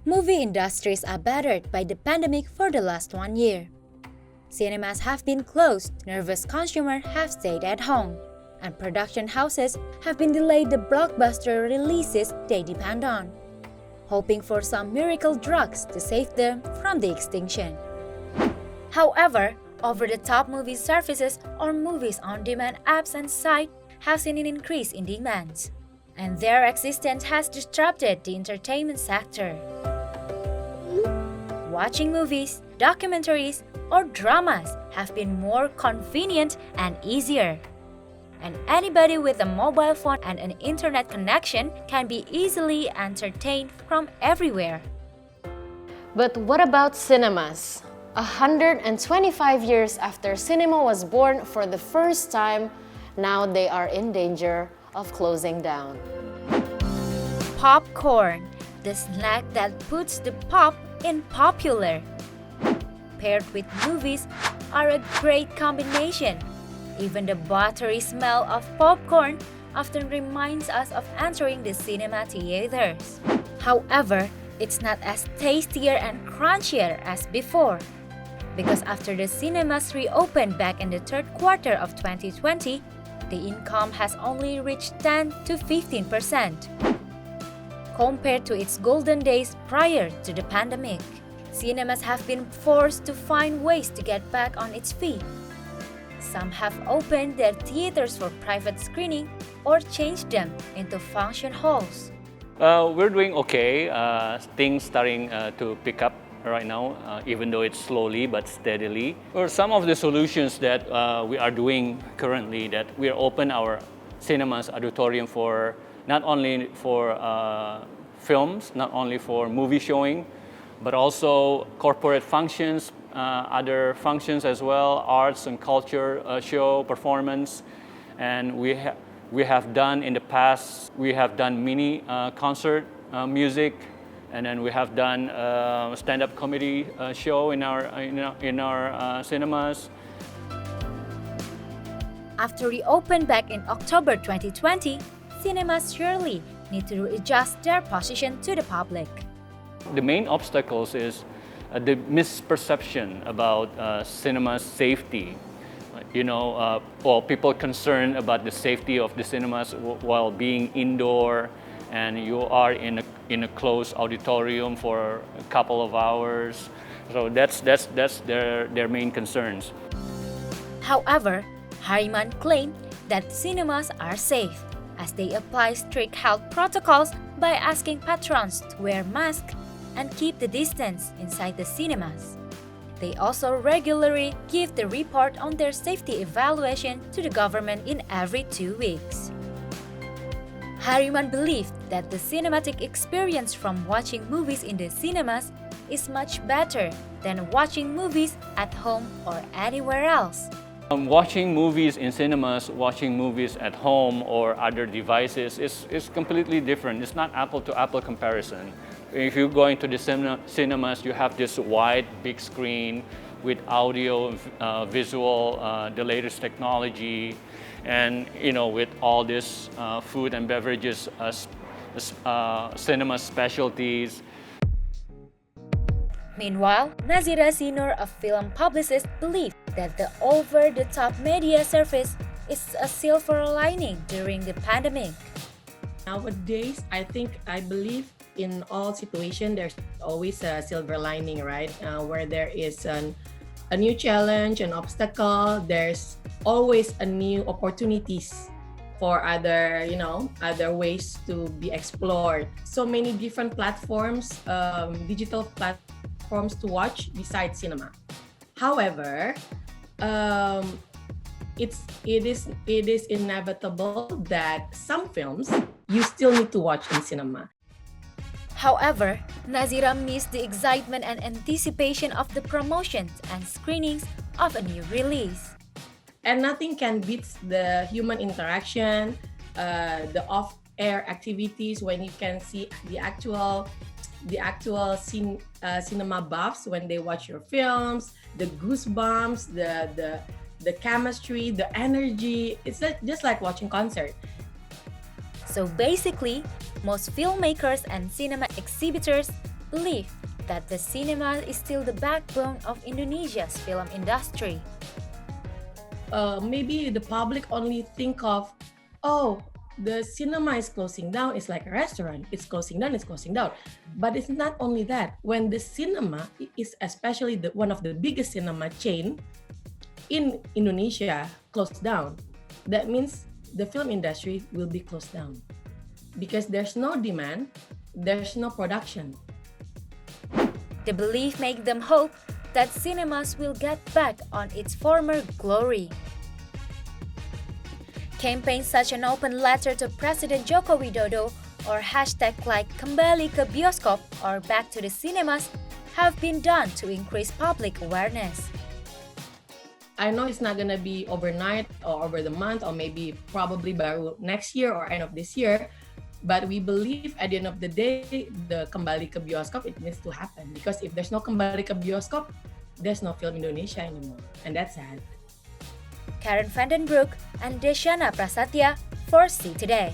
Movie industries are battered by the pandemic for the last 1 year. Cinemas have been closed, nervous consumers have stayed at home, and production houses have been delayed the blockbuster releases they depend on, hoping for some miracle drugs to save them from the extinction. However, over-the-top movie services or movies on-demand apps and sites have seen an increase in demand, and their existence has disrupted the entertainment sector. Watching movies, documentaries, or dramas have been more convenient and easier. And anybody with a mobile phone and an internet connection can be easily entertained from everywhere. But what about cinemas? 125 years after cinema was born for the first time, now they are in danger of closing down. Popcorn, the snack that puts the pop in popular, paired with movies, are a great combination. Even the buttery smell of popcorn often reminds us of entering the cinema theaters. However, it's not as tastier and crunchier as before, because after the cinemas reopened back in the third quarter of 2020, the income has only reached 10 to 15%. Compared to its golden days prior to the pandemic, cinemas have been forced to find ways to get back on its feet. Some have opened their theaters for private screening or changed them into function halls. We're doing okay. Things starting to pick up right now, even though it's slowly but steadily. Or some of the solutions that we are doing currently, that we are open our cinemas auditorium for not only for films, not only for movie showing, but also corporate functions, other functions as well, arts and culture show, performance. And we have done in the past, we have done mini concert music, and then we have done stand-up comedy show in our cinemas. After reopened back in October 2020, cinemas surely need to adjust their position to the public. The main obstacles is the misperception about cinema's safety. People concerned about the safety of the cinemas while being indoor, and you are in a closed auditorium for a couple of hours. So that's their main concerns. However, Harriman claimed that cinemas are safe, as they apply strict health protocols by asking patrons to wear masks and keep the distance inside the cinemas. They also regularly give the report on their safety evaluation to the government in every 2 weeks. Harriman believed that the cinematic experience from watching movies in the cinemas is much better than watching movies at home or anywhere else. Watching movies in cinemas, watching movies at home or other devices is completely different. It's not apple-to-apple comparison. If you're going to the cinemas, you have this wide, big screen with audio, visual, the latest technology, and with all this food and beverages, cinema specialties. Meanwhile, Nazira Zinur, a film publicist, believes that the over-the-top media service is a silver lining during the pandemic. Nowadays, I believe in all situations, there's always a silver lining, right? Where there is a new challenge, an obstacle, there's always a new opportunities for other ways to be explored. So many different platforms, digital platforms to watch besides cinema. However, it is inevitable that some films you still need to watch in cinema. However, Nazira missed the excitement and anticipation of the promotions and screenings of a new release. And nothing can beat the human interaction, the off-air activities when you can see the actual cinema buffs when they watch your films, the goosebumps, the chemistry, the energy. It's just like watching concert. So basically, most filmmakers and cinema exhibitors believe that the cinema is still the backbone of Indonesia's film industry. Maybe the public only think of, oh, the cinema is closing down. It's like a restaurant. It's closing down. It's closing down. But it's not only that. When the cinema is especially one of the biggest cinema chain in Indonesia closed down, that means the film industry will be closed down because there's no demand, there's no production. The belief makes them hope that cinemas will get back on its former glory. Campaigns such an open letter to President Joko Widodo or hashtag like Kembali ke Bioskop or Back to the Cinemas have been done to increase public awareness. I know it's not gonna be overnight or over the month or maybe probably by next year or end of this year, but we believe at the end of the day, the Kembali ke Bioskop, it needs to happen because if there's no Kembali ke Bioskop, there's no film Indonesia anymore, and that's sad. Karen Vandenbroek and Deshana Prasatya for See Today.